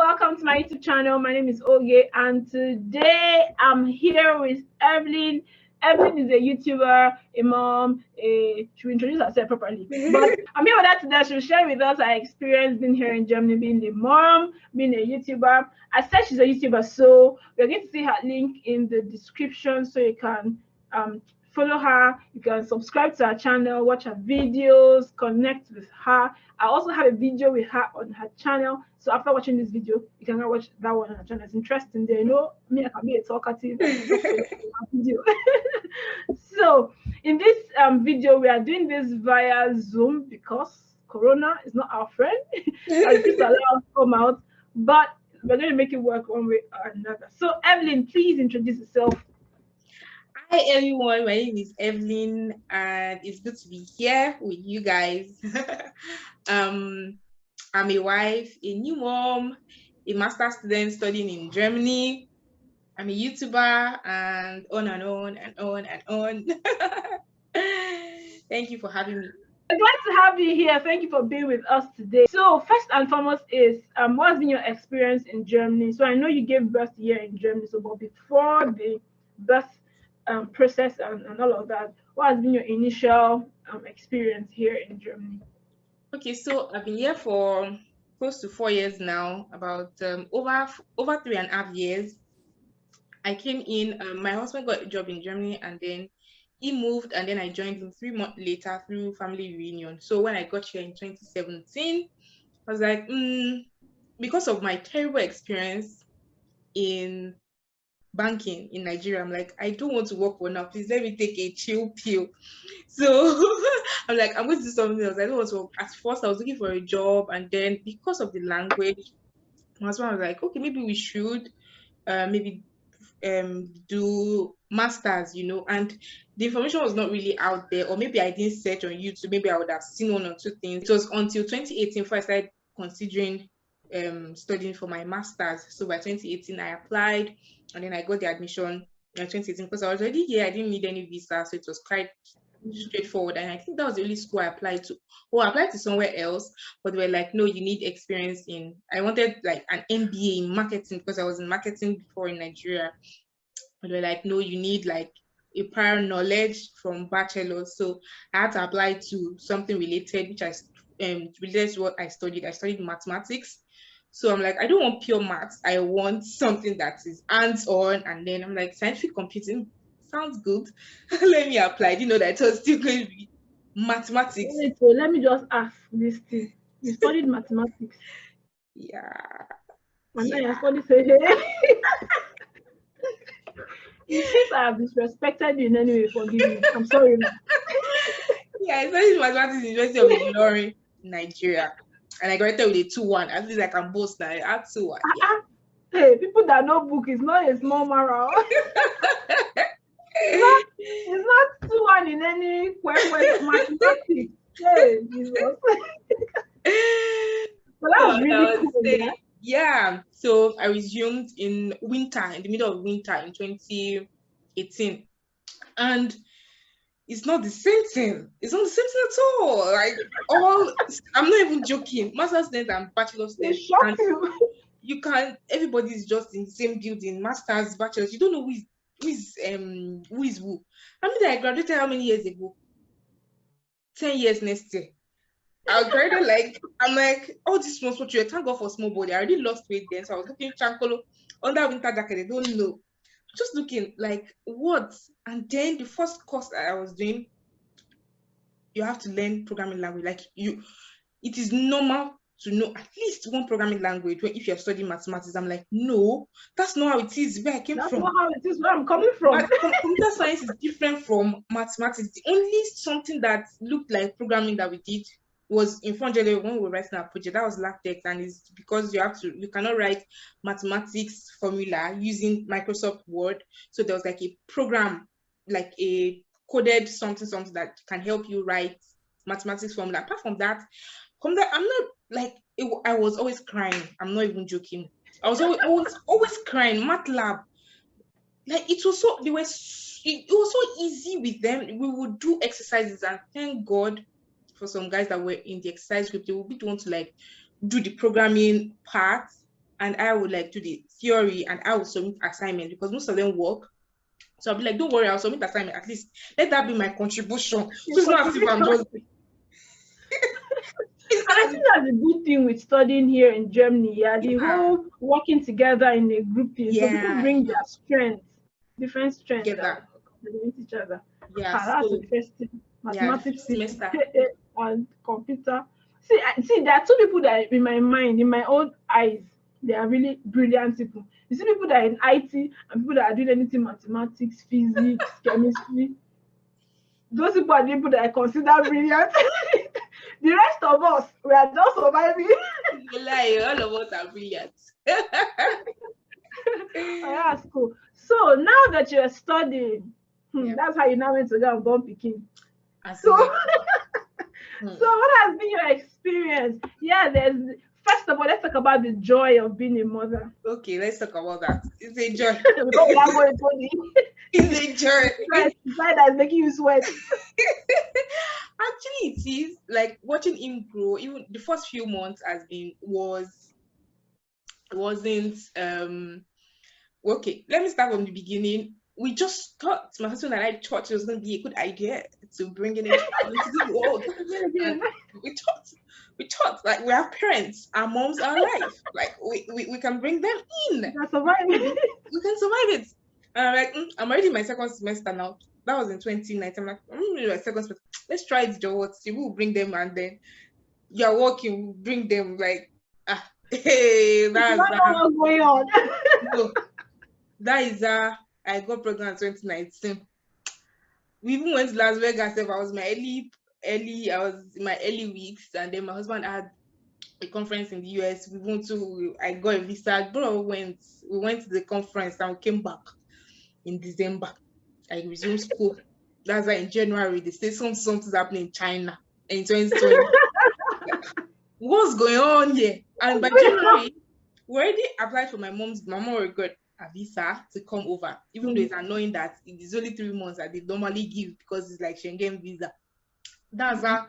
welcome to my YouTube channel. My name is Oge, and today I'm here with Evelyn. Evelyn is a YouTuber, a mom, she will introduce herself properly. But I'm here with her today. She'll share with us her experience being here in Germany, being a mom, being a YouTuber. I said she's a YouTuber, so we're going to see her link in the description so you can follow her. You can subscribe to her channel, watch her videos, connect with her. I also have a video with her on her channel. So after watching this video, you can watch that one on her channel. It's interesting. There, you know, me, I can be a talkative video. So in this video, we are doing this via Zoom because Corona is not our friend. I refuse to allow us to come out, but we're going to make it work one way or another. So Evelyn, please introduce yourself. Hi everyone, my name is Evelyn and it's good to be here with you guys. I'm a wife, a new mom, a master's student studying in Germany. I'm a YouTuber and on and on and on and on. Thank you for having me. I'm glad to have you here. Thank you for being with us today. So first and foremost is what has been your experience in Germany? So I know you gave birth here in Germany, so but before the birth process and all of that, what has been your initial experience here in Germany? Okay, so I've been here for close to 4 years now, about over 3.5 years. I came in, my husband got a job in Germany and then he moved and then I joined him 3 months later through family reunion. So when I got here in 2017, I was like, because of my terrible experience in banking in Nigeria, I'm like, I don't want to work for now. Please let me take a chill pill. So I'm like, I'm going to do something else. I don't want to work. At first, I was looking for a job, and then because of the language, my husband was like, okay, maybe we should maybe do masters, and the information was not really out there, or maybe I didn't search on YouTube. Maybe I would have seen one or two things. It was until 2018 before I started considering studying for my masters. So by 2018 I applied and then I got the admission in 2018 because I was already here. I didn't need any visa, so it was quite straightforward. And I think that was the only school I applied to. I applied to somewhere else, but they were like, no, you need experience in, I wanted like an MBA in marketing because I was in marketing before in Nigeria. But they were like, no, you need like a prior knowledge from bachelor. So I had to apply to something related, which I related to what I studied. I studied mathematics. So I'm like, I don't want pure maths. I want something that is hands-on. And then I'm like, scientific computing sounds good. Let me apply. You know that it was still going to be mathematics. Wait, so let me just ask this thing. You studied mathematics. Yeah. And then you studied say, in case I have disrespected you in any way, forgive me. I'm sorry. Yeah, I studied mathematics in the University of Ilorin, Nigeria. And I graduated with a 2-1. At least I can boast now. I had 2-1. Yeah. Hey, people that know book is not a small matter. It's not 2-1 in any mathematics. Hey, Jesus. Well, that was really cool. Yeah. So I resumed in the middle of winter in 2018. And it's not the same thing. It's not the same thing at all. Like I'm not even joking. Master students and bachelor students. You can't. Everybody's just in the same building. Masters, bachelors. You don't know who is who. I mean, I graduated how many years ago? 10 years next year. I graduated I'm like, oh, this was what you thank God for small body. I already lost weight then, so I was looking chankolo under winter jacket. They don't know. Just looking like what? And then the first course I was doing, you have to learn programming language. Like it is normal to know at least one programming language if you're studying mathematics. I'm like, no, that's not how it is where I came from. That's not how it is where I'm coming from. Computer science is different from mathematics. The only something that looked like programming that we did was in front of when we were writing our project. That was LaTeX, and it's because you cannot write mathematics formula using Microsoft Word. So there was like a program, like a coded something that can help you write mathematics formula. Apart from that, I'm not like I was always crying. I'm not even joking. I was always crying. MATLAB, like it was so it was so easy with them. We would do exercises, and thank God for some guys that were in the exercise group. They would be the one to like do the programming part. and I would like do the theory, and I would submit assignment because most of them work. So I'll be like, don't worry, I'll submit assignment. At least let that be my contribution. So Your it's not as if I'm contribution. just it's And I not as think if that's a good thing with studying here in Germany. Yeah, the yeah, whole working together in a group thing. So people yeah, bring their strengths, different strengths, and together. complement each other. Yeah. Ah, that's So interesting. yeah, the Mathematics first people semester. and computer. See, there are two people that in my mind, in my own eyes, they are really brilliant people. You see people that are in IT and people that are doing anything mathematics, physics, chemistry. Those people are the people that I consider brilliant. The rest of us, we are just surviving. You lie, all of us are brilliant. Oh, that's cool. So now that you're studying, Yeah, that's how you now went to go and born Peking. So, absolutely. Hmm. so what has been your experience? Yeah, there's first of all, let's talk about the joy of being a mother. Okay, let's talk about that. It's a joy. Because we are going to It's a joy. the side that's making you sweat. Actually, it is like watching him grow. Even the first few months has been wasn't okay. Let me start from the beginning. We just thought my husband and I thought it was going to be a good idea to bring in a child into the world, and we thought we thought like we are parents, our moms are alive, like we can bring them in, That's surviving. we can survive it. And I'm like, I'm already in my second semester now. That was in 2019. I'm like, I'm in my second semester. Let's try it, Joe. See, we'll bring them, and then you're working, we'll bring them. Like, hey, You don't that's know what's going on. no, that is I got pregnant in 2019. We even went to Las Vegas. If I was I was in my early weeks, and then my husband had a conference in the US. I got a visa. Bro, we went to the conference and we came back in December. I resumed school. That's why in January they say something's happening in China in 2020. What's going on here? And by January, we already applied for my mom already got a visa to come over. Even though it's annoying that it is only 3 months that they normally give because it's like Schengen visa. That's how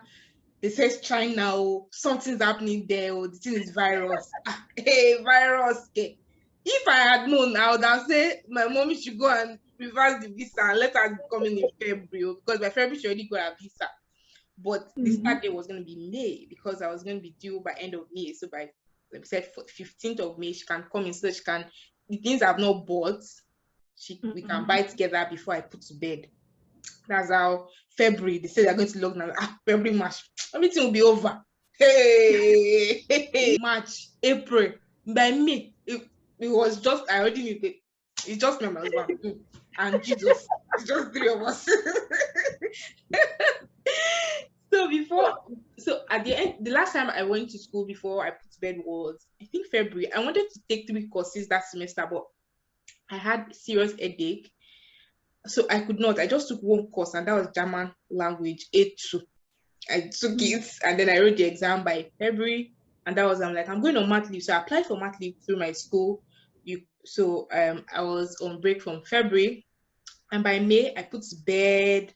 they say China, oh, something's happening there, oh, the thing is virus. Hey, virus. Okay. If I had known, I would have said my mommy should go and reverse the visa and let her come in February, oh, because by February she already got a visa. But the start date was going to be May because I was going to be due by end of May. So by, like we said, 15th of May, she can come in so she can, the things I've not bought, we can buy together before I put to bed. That's how February, they say they're going to lock down. February, March, everything will be over. Hey, March, April, by May, it was just, I already knew it. It's just me and my husband and Jesus. It's just three of us. So at the end, the last time I went to school before I put to bed was, I think, February. I wanted to take 3 courses that semester, but I had serious headache. So I could not. I just took 1 course, and that was German language A2. I took it, and then I wrote the exam by February, and that was, I'm like, I'm going on mat leave. So I applied for mat leave through my school. I was on break from February, and by May I put to bed,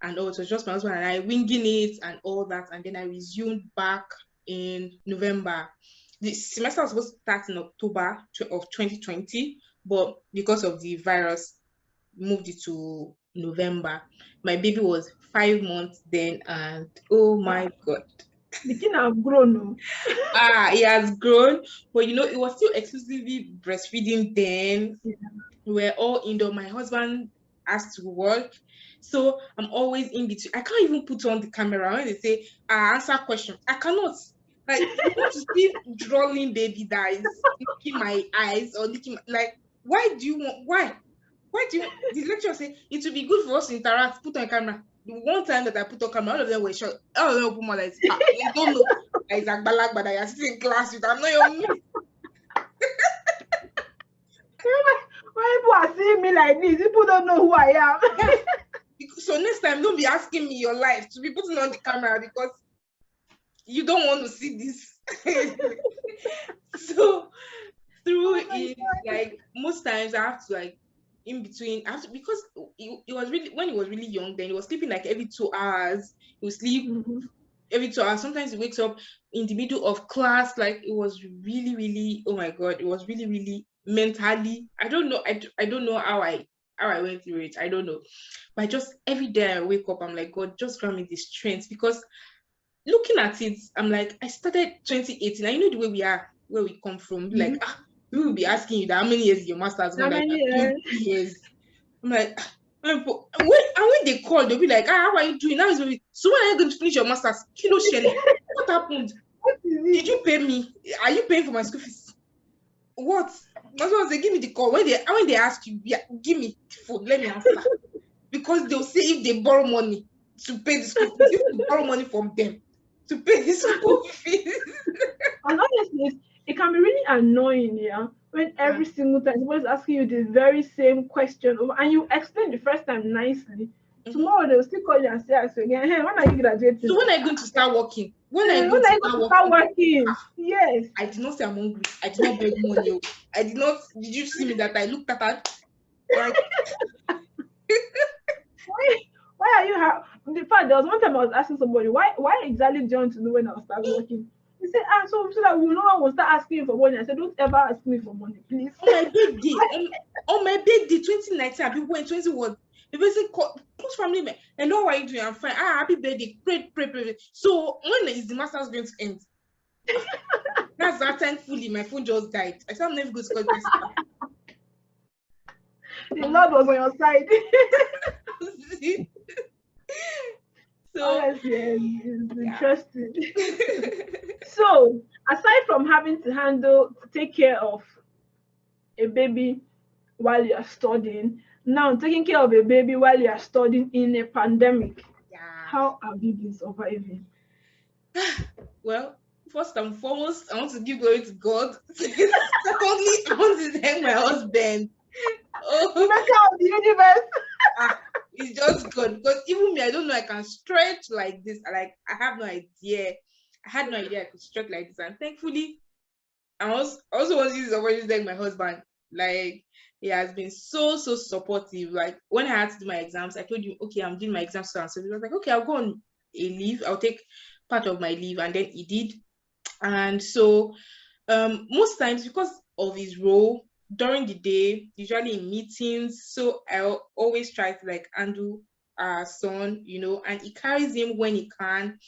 and it was just my husband and I winging it and all that, and then I resumed back in November. The semester was supposed to start in October of 2020, but because of the virus, moved it to November. My baby was 5 months then, and oh my God. The kid have grown. He has grown, but it was still exclusively breastfeeding then. Yeah. We were all indoor. My husband has to work, so I'm always in between. I can't even put on the camera when they say answer question. I cannot. Like, you want to see drooling baby that is licking my eyes or licking like, why do you want the lecturer say it would be good for us to interact, put on camera. The one time that I put on camera, all of them were short. All of them open more like, they don't know that it's Agbalagba that you're sitting in class with. I'm not your mate. When people are seeing me like this, people don't know who I am. So next time, don't be asking me your life to be putting on the camera because you don't want to see this. So through it, like most times I have to like in between because it was really when he was really young, then he was sleeping like every 2 hours. He would sleep every 2 hours. Sometimes he wakes up in the middle of class. Like it was really, really, oh my god, it was really, really mentally. I don't know. I don't know how I went through it. I don't know. But just every day I wake up, I'm like, God, just grant me this strength. Because looking at it, I'm like, I started 2018. And you know the way we are, where we come from. Like, we will be asking you that how many years is your master's How going, like many 20 years? years. I'm like, and when they call, they'll be like, how are you doing? Now is so when are you going to finish your master's? Kilo Shelley. What happened? What is Did it? you pay me? Are you paying for my school fees? What? My husband say, give me the call. When they ask you, yeah, give me the phone, let me answer. Because they'll say if they borrow money to pay the school fees, if you borrow money from them to pay the school fees. And honestly, it can be really annoying, yeah, when Yeah. every single time somebody's asking you the very same question over, and you explain the first time nicely. Mhm. Tomorrow they'll still call you and say ask you again, hey, when are you So graduating? when are you going to start working? When are you When going to are you going start to start working? working? Yes. I did not say I'm hungry. I did not beg money. Oh. I did not. Did you see me that I looked at her like Why why are you in fact there was one time I was asking somebody why exactly do you want to know when I'll start working? He said, so that we no one will start asking you for money. I said, don't ever ask me for money, please. on my birthday, on my birthday, 2019, I be when 21. The person call close family man. And know what are you doing? I'm fine. Happy birthday. Pray. So when is the master's going to end? Ah, that's that thankfully my phone just died. I said I'm never going to call the person back. The Lord was on your side. So Honestly, it's yeah. interesting. So, aside from having to take care of a baby while you're studying, now taking care of a baby while you're studying in a pandemic, Yeah. how have you been surviving? Well, first and foremost, I want to give glory to God. Secondly, I want to thank my husband. The Oh, maker of the universe. ah, it's just good because even me, I don't know I can stretch like this. Like I have no idea. I had no idea I could stretch like this, and thankfully, I also want to use the opportunity to thank my husband. Like he has been so supportive. Like when I had to do my exams, I told you, okay, I'm doing my exams so and so. He was like, okay, I'll go on a leave. I'll take part of my leave, and then he did. And so most times because of his role during the day, usually in meetings, so always try to like handle our son, and he carries him when he can.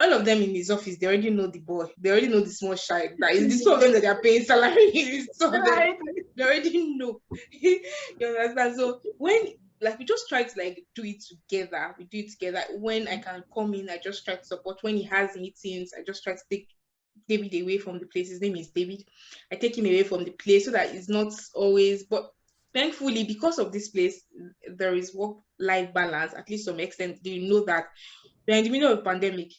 All of them in his office, they already know the boy, they already know the small child. That is the two of them that they are paying salary. It's two of them, Right? they already know. You understand? So when like we just try to like do it together, we do it together. When I can come in, I just try to support. When he has meetings, I just try to take David away from the place. His name is David. I take him away from the place so that it's not always. But thankfully, because of this place, there is work-life balance. At least some extent, they know that we're in the middle of a pandemic.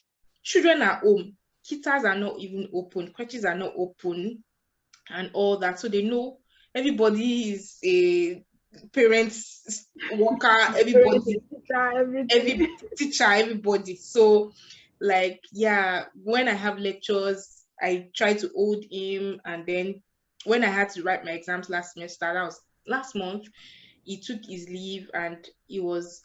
Children are home. Kitas are not even open. Crutches are not open, and all that. So they know everybody is a parents, worker. Parents, Everybody, teacher, every everything. teacher, everybody. So, like, yeah, when I have lectures, I try to hold him. And then when I had to write my exams last semester, that was last month, he took his leave and he was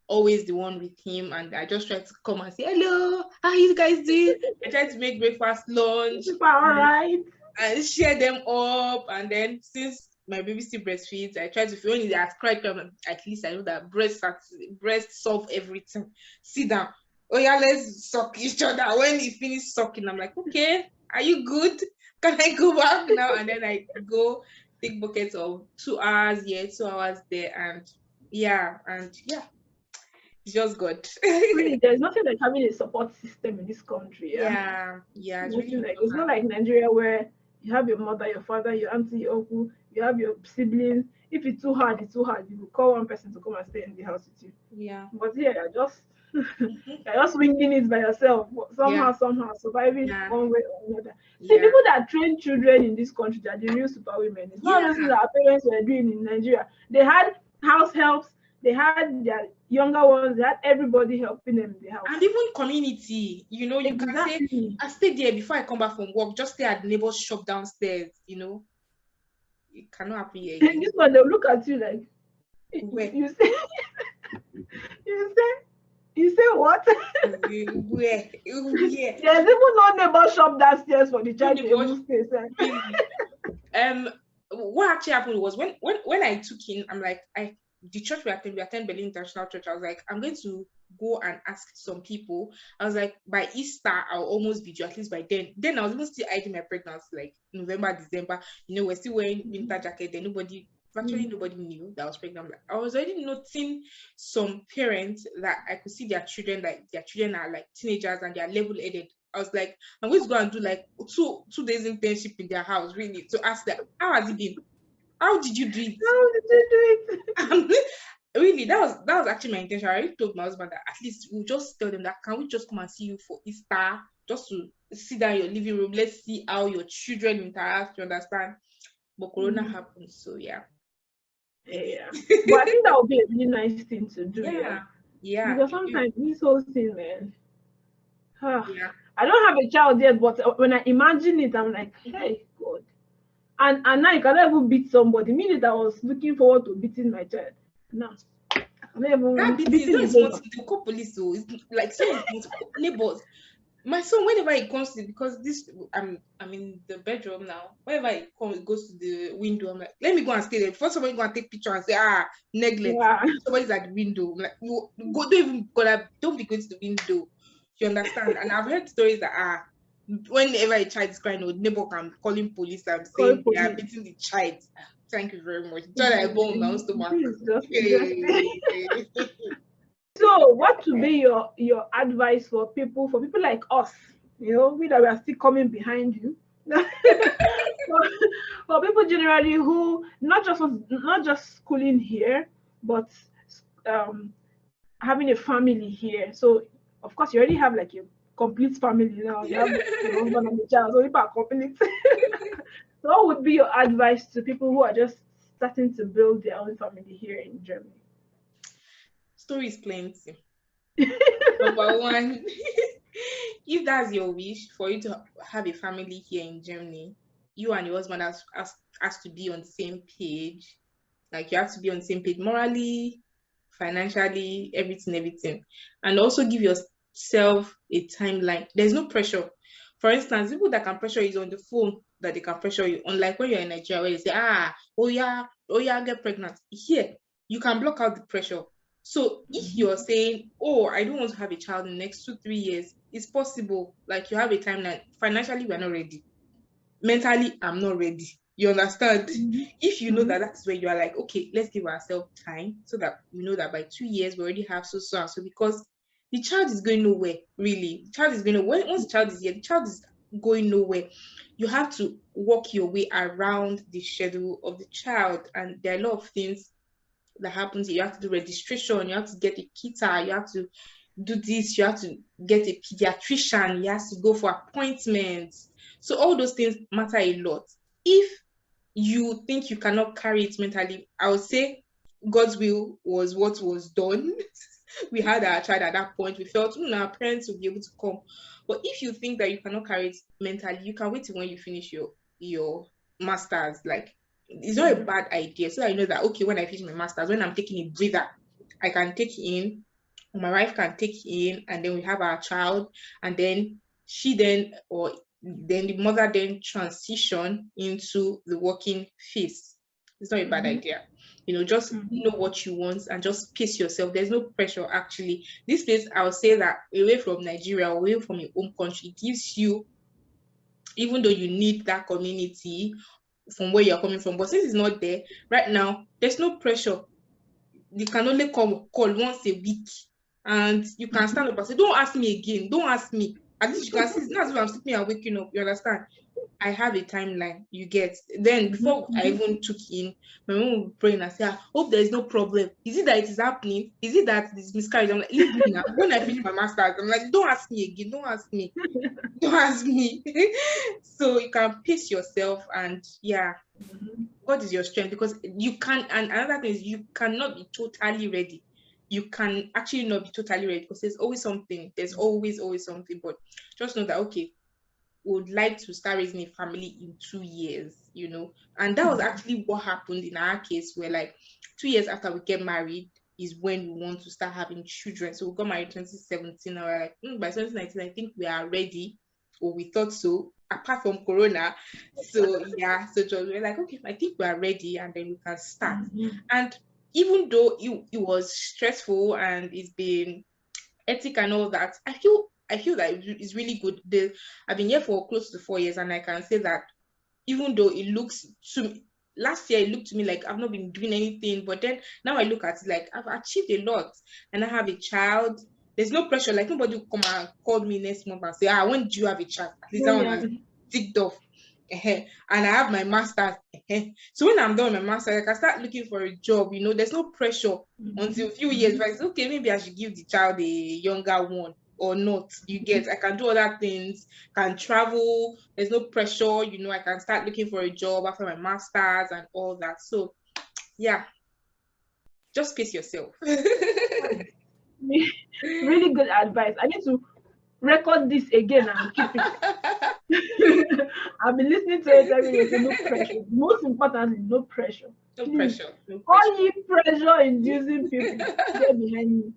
always the one with him. And I just tried to come and say, hello, how you guys doing? I tried to make breakfast, lunch, People are all right. and share them up. And then since my baby still breastfeeds, I try to feel when they ask cry, at least I know that breast solve everything. Sit down. Oh yeah, let's suck each other. When he finish sucking, I'm like, okay, are you good? Can I go back now? And then I go take buckets of 2 hours here, 2 hours there, and yeah, it's just good. Really, there's nothing like having a support system in this country. Yeah, Yeah, it's really nothing like it's not important. like Nigeria where you have your mother, your father, your auntie, your uncle, you have your siblings. If it's too hard, it's too hard. You will call one person to come and stay in the house with you. Yeah. But here, you're just Mhm. you're just winging it by yourself. Yeah, Somehow surviving yeah, one way or another. See, yeah. people that train children in this country, they are the real superwomen. It's not those things Yeah, that our parents were doing in Nigeria. They had house helps. They had their younger ones. They had everybody helping them in the house. and even community, you can say, Exactly. I stay there before I come back from work, just stay at the neighbor's shop downstairs. It cannot happen here And again. this one, they'll look at you like Where? you say, you say. You say what? Where? Yeah. There's even no neighbor shop downstairs for the child to Neighbor, even stay. really. What actually happened was when I took in, I'm like, the church we attend Berlin International Church. I was like, I'm going to go and ask some people. I was like, by Easter, I'll almost be due, at least by then. Then I was even still hiding my pregnancy, like November, December. We're still wearing winter jacket. Then virtually nobody knew that I was pregnant. Like, I was already noticing some parents that I could see their children, like their children are like teenagers and they are level-headed. I was like, I'm going to go and do like two days internship in their house, really, to ask them, how has it been? How did you do it? How did you do it? Really, that was actually my intention. I already told my husband that at least we'll just tell them that, can we just come and see you for Easter, just to sit down in your living room, let's see how your children interact, you understand? But Corona happened, so yeah. Yeah. But I think that would be a really nice thing to do, yeah. Yeah. Because sometimes this whole thing, man. Yeah. I don't have a child yet, but when I imagine it, I'm like, hey, God. And now you cannot even beat somebody. Minute I was looking forward to beating my child. No. That beating is not small thing. They'll call police, so it's like so neighbors. My son, whenever he comes to, because this I'm in the bedroom now. Whenever he goes to the window, I'm like, let me go and stay there. Before somebody go and take picture and say, neglect. Yeah. Somebody's at the window. I'm like, you go, don't even go, don't be going to the window. You understand? And I've heard stories that whenever a child is crying, the neighbor can call in police and saying they are beating the child. Thank you very much. The child I born in my own stomach. So, what would be your advice for people like us? We that we are still coming behind you. for people generally who not just schooling here, but having a family here. So, of course, you already have like a complete family now. You have your husband and the child, so people are complete. So, what would be your advice to people who are just starting to build their own family here in Germany? Stories plenty. Number one, if that's your wish for you to have a family here in Germany, you and your husband has to be on the same page. Like you have to be on the same page morally, financially, everything. And also give yourself a timeline. There's no pressure. For instance, people that can pressure you is on the phone that they can pressure you. Unlike when you're in Nigeria where they say, oh yeah, get pregnant. Here, you can block out the pressure. So if you're saying, oh, I don't want to have a child in the next 2-3 years, it's possible. Like you have a timeline. Financially, we're not ready. Mentally, I'm not ready. You understand? If you know that that's where you are like, okay, let's give ourselves time so that we know that by 2 years we already have so and so, because the child is going nowhere, really. The child is going nowhere. Once the child is here, the child is going nowhere. You have to work your way around the schedule of the child, and there are a lot of things that happens. You have to do registration, you have to get a kita, you have to do this, you have to get a pediatrician, you have to go for appointments. So all those things matter a lot. If you think you cannot carry it mentally, I would say God's will was what was done. We had our child at that point. We felt our parents will be able to come. But if you think that you cannot carry it mentally, you can wait till when you finish your masters. Like it's not a bad idea. So I know that okay, when I finish my masters, when I'm taking a breather, I can take in, my wife can take in, and then we have our child, and then then the mother then transition into the working phase. It's not a bad idea. Just know what you want and just pace yourself. There's no pressure actually. This place, I would say that away from Nigeria, away from your home country, gives you, even though you need that community from where you're coming from, but since it's not there right now, there's no pressure. You can only call once a week, and you can stand up and say, don't ask me again, don't ask me. At least you can see, that's why I'm sleeping and waking up, you understand? I have a timeline, you get. Then before I even took in, my mom would pray and I say, hope there is no problem. Is it that it is happening? Is it that this miscarriage? I'm like, leave me now. When I finish my master's, I'm like, don't ask me again, don't ask me. Don't ask me. So you can pace yourself, and God is your strength, because you can. And another thing is, you cannot be totally ready. You can actually not be totally ready, because there's always something. There's always something. But just know that okay, would like to start raising a family in 2 years, and that was actually what happened in our case, where like 2 years after we get married, is when we want to start having children. So we got married 2017. And we're like, by 2019, I think we are ready, or we thought so, apart from Corona. So yeah, so we're like, okay, I think we are ready, and then we can start. And even though it was stressful and it's been ethic and all that, I feel that it's really good. I've been here for close to 4 years, and I can say that even though it looks to last year it looked to me like I've not been doing anything, but then now I look at it like I've achieved a lot, and I have a child. There's no pressure. Like nobody will come and call me next month and say, when do you have a child? At least that one has ticked off. And I have my master's. So when I'm done with my master's, I can start looking for a job. There's no pressure until a few years. If I say, okay, maybe I should give the child a younger one or not. You get, I can do other things, can travel. There's no pressure. I can start looking for a job after my master's and all that. So yeah, just pace yourself. Really good advice. I need to record this again and keep it. I've been listening to it every day. So no pressure. Most importantly, no pressure. No Please. pressure. No pressure. All you pressure inducing people, get behind me.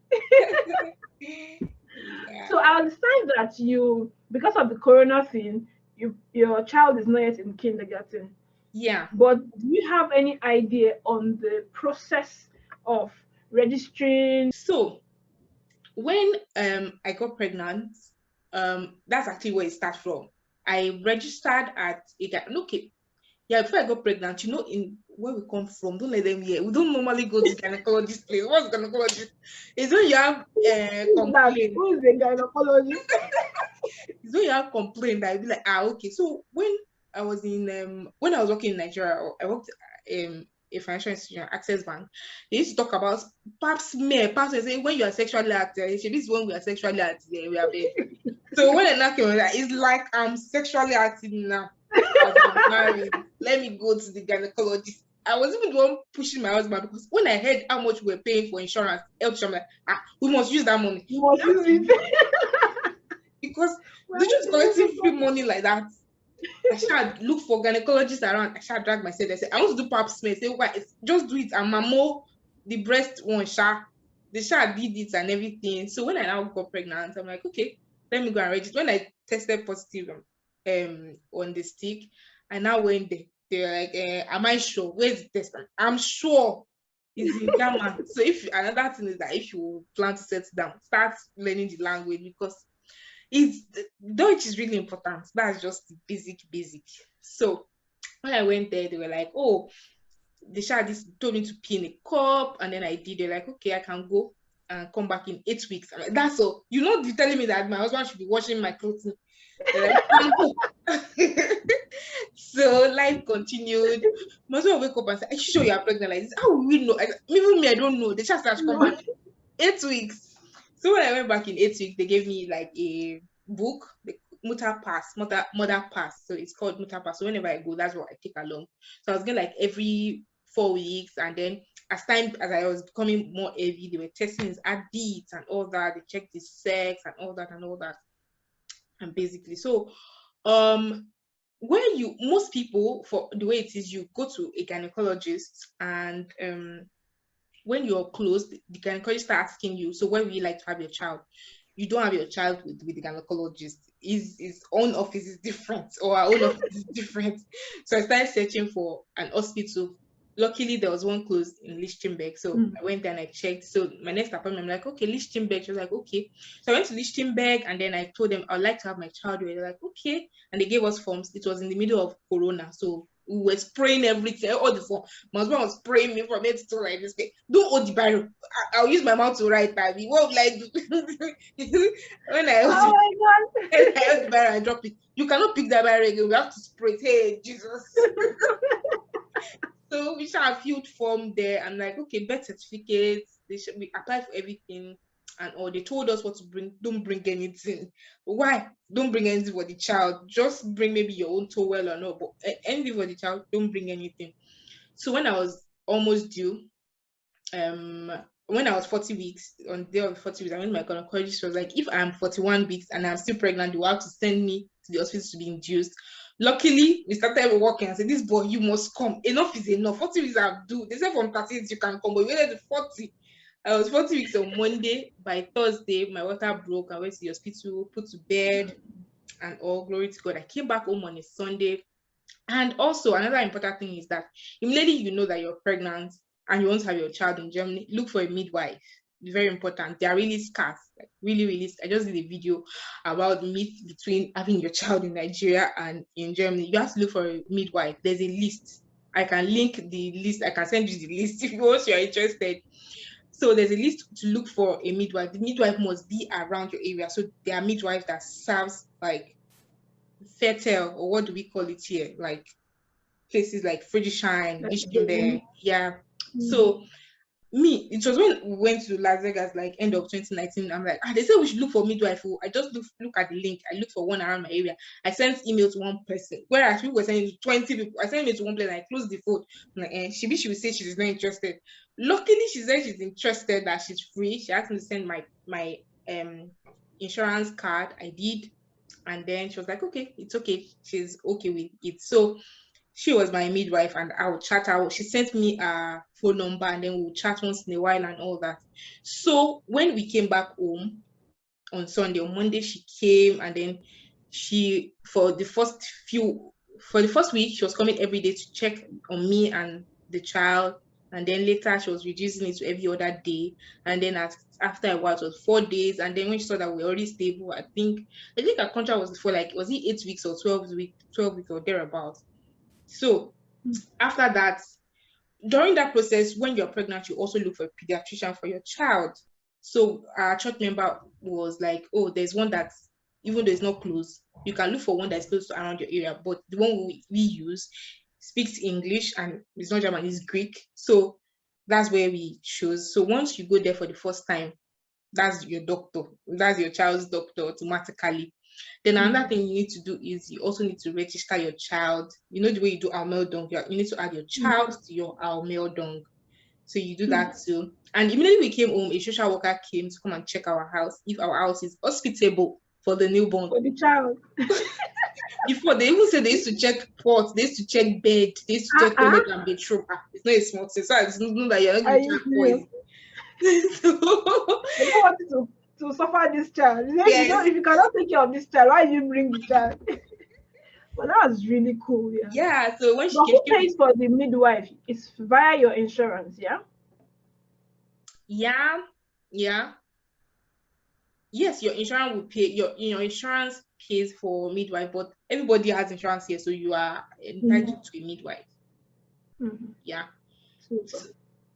Yeah. So I understand that because of the corona thing, your child is not yet in kindergarten. Yeah. But do you have any idea on the process of registering? So when I got pregnant, that's actually where it starts from. I registered at okay. Yeah, before I got pregnant, in where we come from, don't let them hear. We don't normally go to gynecologist place. What's gynecologist? It's when you have complaint. Who is the gynecologist? It's when you have complaint that you be like, okay. So when I was working in Nigeria, I worked a financial institution, Access Bank. They used to talk about pap smear. Pap smear, say when you are sexually active. This is when we are sexually active. We are baby. So when I now came, it's like I'm sexually active now. As I'm married, let me go to the gynecologist. I was even the one pushing my husband because when I heard how much we're paying for insurance, health insurance, I'm like, we must use that money. You must use it. Because they just collecting free money like that. I shall look for gynecologists around. I shall drag myself. I say, I want to do pap smear. Say, why? Just do it. And mamo, the breast one, they did it and everything. So when I now got pregnant, I'm like, okay, let me go and register. When I tested positive on the stick, I now went there. They're like, am I sure? Where's the test? I'm sure it's in German. So another thing is that if you plan to settle down, start learning the language, because Deutsch is really important. That's just the basic. So when I went there, they were like, oh, this told me to pee in a cup, and then I did. They're like, okay, I can go and come back in 8 weeks. I'm like, that's all. You're telling me that my husband should be washing my clothes. They're like, so life continued. My husband wake up and say, are you sure you're pregnant like this? How will we know? Even me, I don't know. They just have to come back 8 weeks. So when I went back in 8 weeks, they gave me like a book, the Mother Pass. So it's called Mother Pass. So whenever I go, that's what I take along. So I was getting like every 4 weeks, and then as I was becoming more heavy, they were testing his heartbeats and all that. They checked his sex and all that. And basically, so when most people, for the way it is, you go to a gynecologist, and when you're close, the gynecologist starts asking you, so when would you like to have your child? You don't have your child with the gynecologist. His own office is different, or our own office is different. So I started searching for an hospital. Luckily, there was one close in Lichtenberg. So I went there and I checked. So my next appointment, I'm like, okay, Lichtenberg. She was like, okay. So I went to Lichtenberg, and then I told them I'd like to have my child here. They're like, okay. And they gave us forms. It was in the middle of Corona. So we were spraying everything, all the form. My husband was spraying me from head to toe like this. Don't hold the Bible. I'll use my mouth to write that. What will I do? When I hold the Bible, I drop it. You cannot pick that Bible again. We have to spray it. Hey, Jesus. So we shall have filled form there. I'm like, okay, birth certificates. We apply for everything, and all. They told us what to bring. Don't bring anything. Why? Don't bring anything for the child. Just bring maybe your own towel or no, but anything for the child. Don't bring anything. So when I was almost due, when I was 40 weeks, on the day of 40 weeks, I went to my gynecologist. She was like, if I'm 41 weeks and I'm still pregnant, you will have to send me to the hospital to be induced. Luckily, we started working and said, this boy, you must come. Enough is enough. 40 weeks I've due. They said from 30 you can come, but we waited to 40. I was 40 weeks on Monday. By Thursday, my water broke. I went to the hospital, put to bed, and all glory to God. I came back home on a Sunday. And also, another important thing is that immediately you know that you're pregnant and you want to have your child in Germany, look for a midwife. It's very important. They are really scarce, like really, really. I just did a video about the myth between having your child in Nigeria and in Germany. You have to look for a midwife. There's a list. I can link the list. I can send you the list if you want. You are interested. So there's a list to look for a midwife. The midwife must be around your area. So there are midwives that serves like fertile, or what do we call it here? Like places like Friedrichshain, Lichtenberg. Yeah. So me, it was when we went to Las Vegas, like end of 2019. I'm like, they said we should look for midwife. I just look at the link. I look for one around my area. I sent email to one person, whereas people were sending to 20 people. I sent email to one place and I closed the phone. I'm like, she will say she's not interested. Luckily, she said she's interested, that she's free. She asked me to send my insurance card. I did. And then she was like, okay, it's okay. She's okay with it. So she was my midwife, and I would chat her. She sent me a phone number, and then we would chat once in a while and all that. So when we came back home on Sunday, on Monday she came, and then she for the first week she was coming every day to check on me and the child, and then later she was reducing it to every other day, and then after a while it was 4 days, and then when she saw that we were already stable, I think her contract was for like, was it 8 weeks or 12 weeks or thereabouts. So after that, during that process, when you're pregnant, you also look for a pediatrician for your child. So our church member was like, oh, there's one that, even though it's not close, you can look for one that's close to around your area. But the one we use speaks English, and it's not German, it's Greek. So that's where we chose. So once you go there for the first time, that's your doctor. That's your child's doctor automatically. Then another thing you need to do is you also need to register your child. You know the way you do Almeldong, you need to add your child to your Almeldong. So you do that too. And immediately we came home, a social worker came to come and check our house, if our house is hospitable for the newborn. For the child. Before, they even said they used to check pots, they used to check bed, they used to check toilet and bedroom. It's not a small thing. So it's not that you're not going to check poison. So, they don't want you to suffer this child. Yes. If you cannot take care of this child, why you bring the child? Well, that was really cool. Yeah. So when who pays for the midwife? It's via your insurance, yeah? Yeah. Yes, your insurance will pay. Your insurance pays for midwife, but everybody has insurance here, so you are entitled to a midwife. Yeah. Super.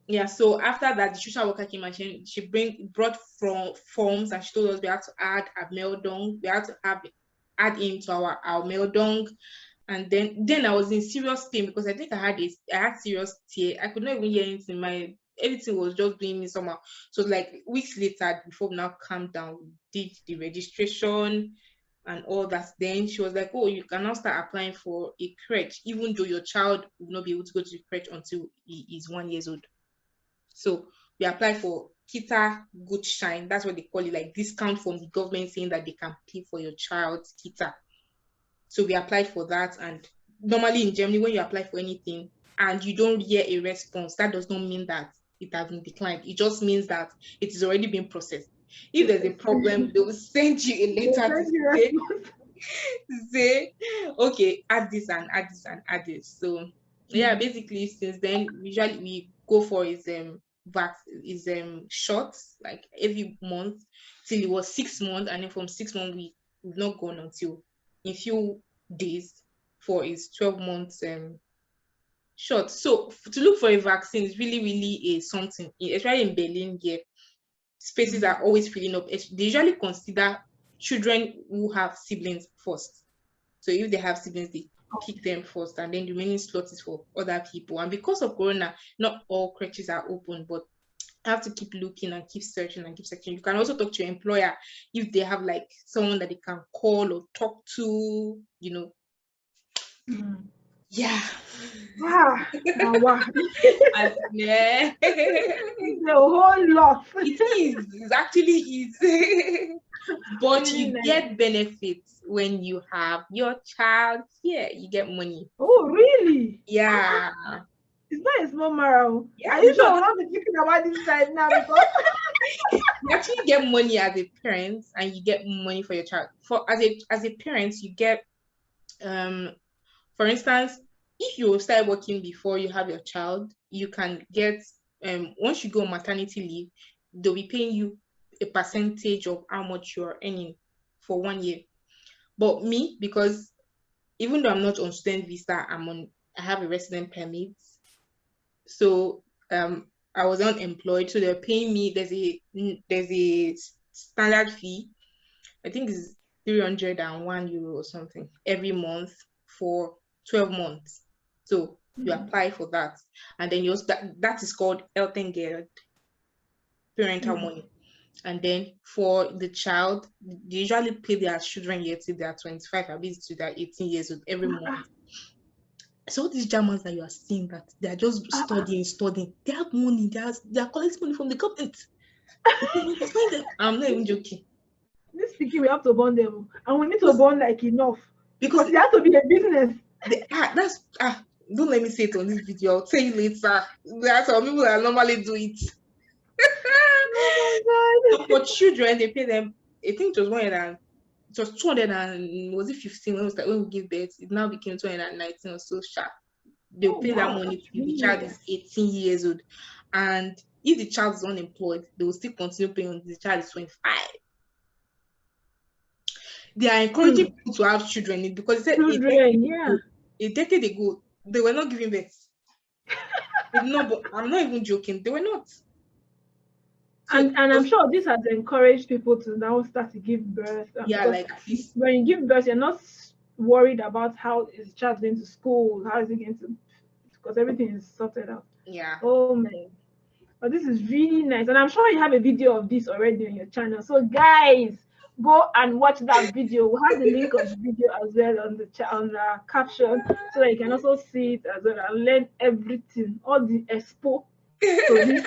Yeah, so after that, the social worker came and she brought from forms, and she told us we had to add a Meldong. We had to add him to our Meldong. And then I was in serious pain, because I think I had serious tear. I could not even hear anything. Everything was just doing me somehow. So like weeks later, before we now calmed down, we did the registration and all that. Then she was like, oh, you can now start applying for a crèche, even though your child will not be able to go to the crèche until he is 1 year old. So we applied for Kita Gutschein. That's what they call it, like discount from the government, saying that they can pay for your child's Kita. So we applied for that. And normally in Germany, when you apply for anything and you don't hear a response, that does not mean that it has been declined. It just means that it has already been processed. If there's a problem, they will send you a letter to say, okay, add this and add this and add this. So yeah, basically since then, usually we go for his shots like every month till it was 6 months, and then from 6 months we've not gone until in few days for his 12 months shot. So to look for a vaccine is really, really something, especially in Berlin here. Spaces are always filling up. They usually consider children who have siblings first. So if they have siblings, they pick them first, and then the remaining slot is for other people. And because of Corona, not all crèches are open, but you have to keep looking and keep searching and keep searching. You can also talk to your employer if they have like someone that they can call or talk to, Yeah. Wow. Yeah. It's a whole lot. It actually is. But you get benefits when you have your child here. You get money. Oh, really? Yeah. It's not a small marrow. Yeah, Are you it's sure not. we'll not be thinking about this right now? Because You actually get money as a parent, and you get money for your child. For as a parent, you get um for instance, if you start working before you have your child, you can get once you go on maternity leave, they'll be paying you a percentage of how much you're earning for 1 year. But me, because even though I'm not on student visa, I have a resident permit. So I was unemployed, so they're paying me. There's a standard fee. I think it's 301 euro or something every month for 12 months. So you apply for that, and then that is called health and care parental money. And then for the child, they usually pay their children yet till they are 25, at least to their 18 years old every month. So all these Germans that you are seeing that they are just studying, they have money, they are collecting money from the government. I'm not even joking. this speaking, we have to bond them, and we need to Because bond like enough because because there has to be a business. that's don't let me say it on this video. I'll tell you later. There are some people that normally do it. Oh So my for children, they pay them. I think it was 200 and was it 15 when we give birth? It now became 219 or so sharp. They'll Oh pay that wow, money that's till the really child nice. is 18 years old. And if the child is unemployed, they will still continue paying until the child is 25. They are encouraging people to have children because they said Children, yeah. a decade ago, they were not giving birth. No, but I'm not even joking. They were not. So it And I'm was, sure this has encouraged people to now start to give birth yeah, because like at least, when you give birth, you're not worried about how is the child going to school, how is he going to, because everything is sorted out. yeah. Oh man, but this is really nice, and I'm sure you have a video of this already on your channel. So guys, go and watch that video. We'll have the link of the video as well on on the caption, so that you can also see it as well and learn everything, all the expo to this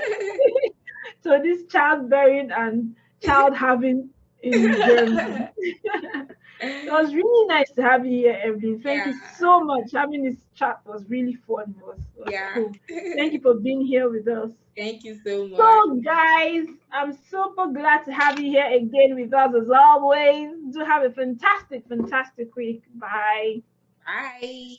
to this childbearing and child having in Germany. It was really nice to have you here, Evelyn. Thank Yeah, you so much. Having this chat was really fun. It was yeah. cool. Thank you for being here with us. Thank you so much. So, guys, I'm super glad to have you here again with us as always. Do have a fantastic, fantastic week. Bye. Bye.